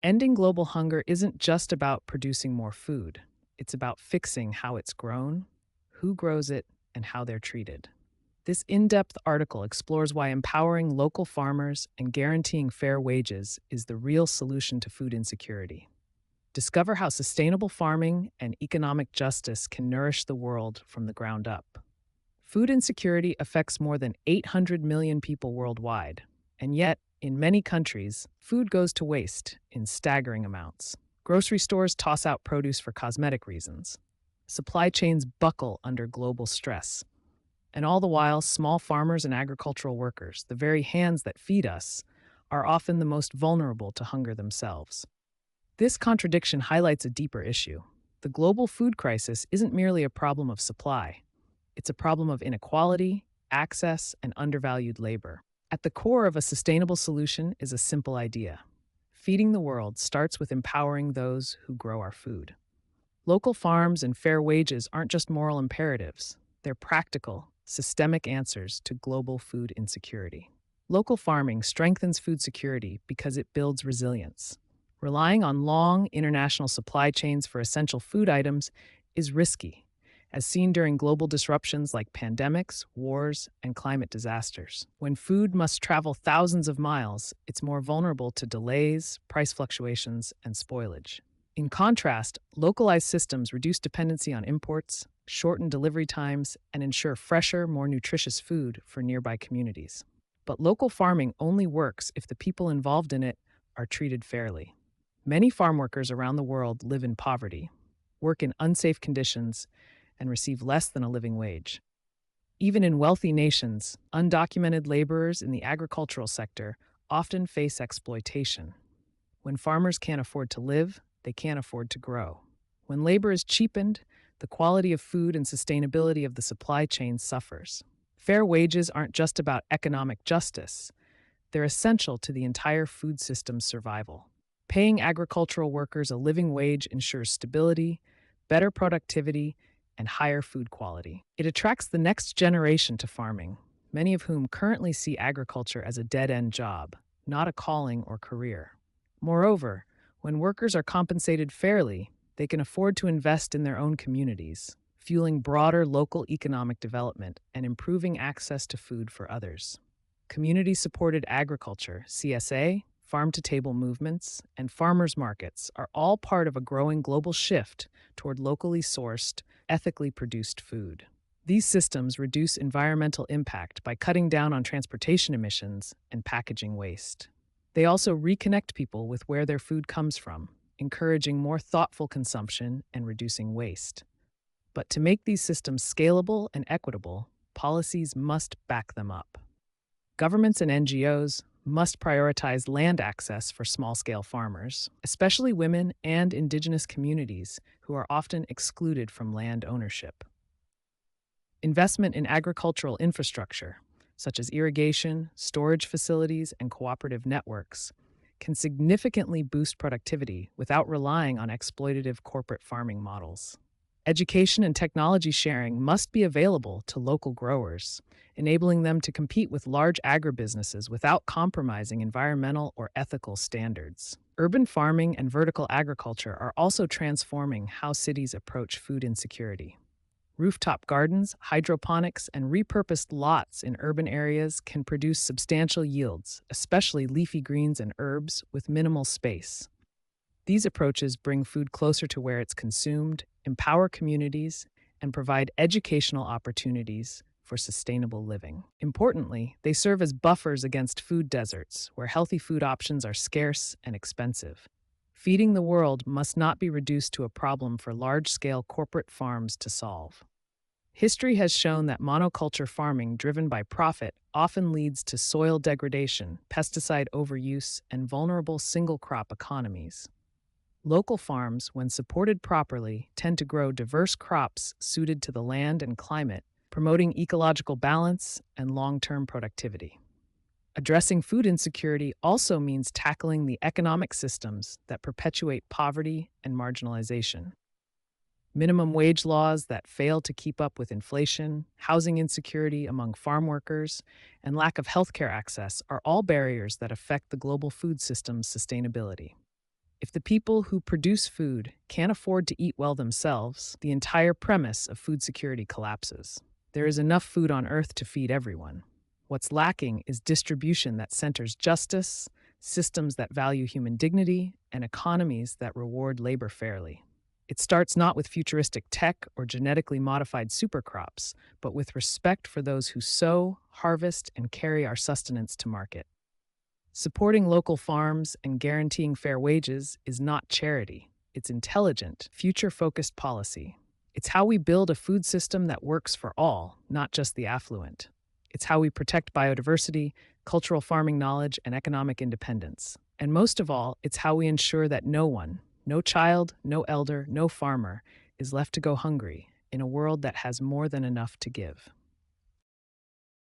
Ending global hunger isn't just about producing more food, it's about fixing how it's grown, who grows it, and how they're treated. This in depth article explores why empowering local farmers and guaranteeing fair wages is the real solution to food insecurity. Discover how sustainable farming and economic justice can nourish the world from the ground up. Food insecurity affects more than 800 million people worldwide, and yet, in many countries, food goes to waste in staggering amounts. Grocery stores toss out produce for cosmetic reasons. Supply chains buckle under global stress. And all the while, small farmers and agricultural workers, the very hands that feed us, are often the most vulnerable to hunger themselves. This contradiction highlights a deeper issue. The global food crisis isn't merely a problem of supply, it's a problem of inequality, access, and undervalued labor. At the core of a sustainable solution is a simple idea. Feeding the world starts with empowering those who grow our food. Local farms and fair wages aren't just moral imperatives, they're practical, systemic answers to global food insecurity. Local farming strengthens food security because it builds resilience. Relying on long international supply chains for essential food items is risky, as seen during global disruptions like pandemics, wars, and climate disasters. When food must travel thousands of miles, it's more vulnerable to delays, price fluctuations, and spoilage. In contrast, localized systems reduce dependency on imports, shorten delivery times, and ensure fresher, more nutritious food for nearby communities. But local farming only works if the people involved in it are treated fairly. Many farm workers around the world live in poverty, work in unsafe conditions, and receive less than a living wage. Even in wealthy nations, undocumented laborers in the agricultural sector often face exploitation. When farmers can't afford to live, they can't afford to grow. When labor is cheapened, the quality of food and sustainability of the supply chain suffers. Fair wages aren't just about economic justice, they're essential to the entire food system's survival. Paying agricultural workers a living wage ensures stability, better productivity, and higher food quality. It attracts the next generation to farming, many of whom currently see agriculture as a dead-end job, not a calling or career. Moreover, when workers are compensated fairly, they can afford to invest in their own communities, fueling broader local economic development and improving access to food for others. Community-supported agriculture, CSA, farm-to-table movements, and farmers markets are all part of a growing global shift toward locally sourced, ethically produced food. These systems reduce environmental impact by cutting down on transportation emissions and packaging waste. They also reconnect people with where their food comes from, encouraging more thoughtful consumption and reducing waste. But to make these systems scalable and equitable, policies must back them up. Governments and NGOs must prioritize land access for small-scale farmers, especially women and indigenous communities who are often excluded from land ownership. Investment in agricultural infrastructure, such as irrigation, storage facilities, and cooperative networks, can significantly boost productivity without relying on exploitative corporate farming models. Education and technology sharing must be available to local growers, enabling them to compete with large agribusinesses without compromising environmental or ethical standards. Urban farming and vertical agriculture are also transforming how cities approach food insecurity. Rooftop gardens, hydroponics, and repurposed lots in urban areas can produce substantial yields, especially leafy greens and herbs, with minimal space. These approaches bring food closer to where it's consumed, empower communities, and provide educational opportunities for sustainable living. Importantly, they serve as buffers against food deserts, where healthy food options are scarce and expensive. Feeding the world must not be reduced to a problem for large-scale corporate farms to solve. History has shown that monoculture farming driven by profit often leads to soil degradation, pesticide overuse, and vulnerable single-crop economies. Local farms, when supported properly, tend to grow diverse crops suited to the land and climate, promoting ecological balance and long-term productivity. Addressing food insecurity also means tackling the economic systems that perpetuate poverty and marginalization. Minimum wage laws that fail to keep up with inflation, housing insecurity among farm workers, and lack of healthcare access are all barriers that affect the global food system's sustainability. If the people who produce food can't afford to eat well themselves, the entire premise of food security collapses. There is enough food on Earth to feed everyone. What's lacking is distribution that centers justice, systems that value human dignity, and economies that reward labor fairly. It starts not with futuristic tech or genetically modified supercrops, but with respect for those who sow, harvest, and carry our sustenance to market. Supporting local farms and guaranteeing fair wages is not charity. It's intelligent, future focused policy. It's how we build a food system that works for all, not just the affluent. It's how we protect biodiversity, cultural farming knowledge, and economic independence. And most of all, it's how we ensure that no one, no child, no elder, no farmer, is left to go hungry in a world that has more than enough to give.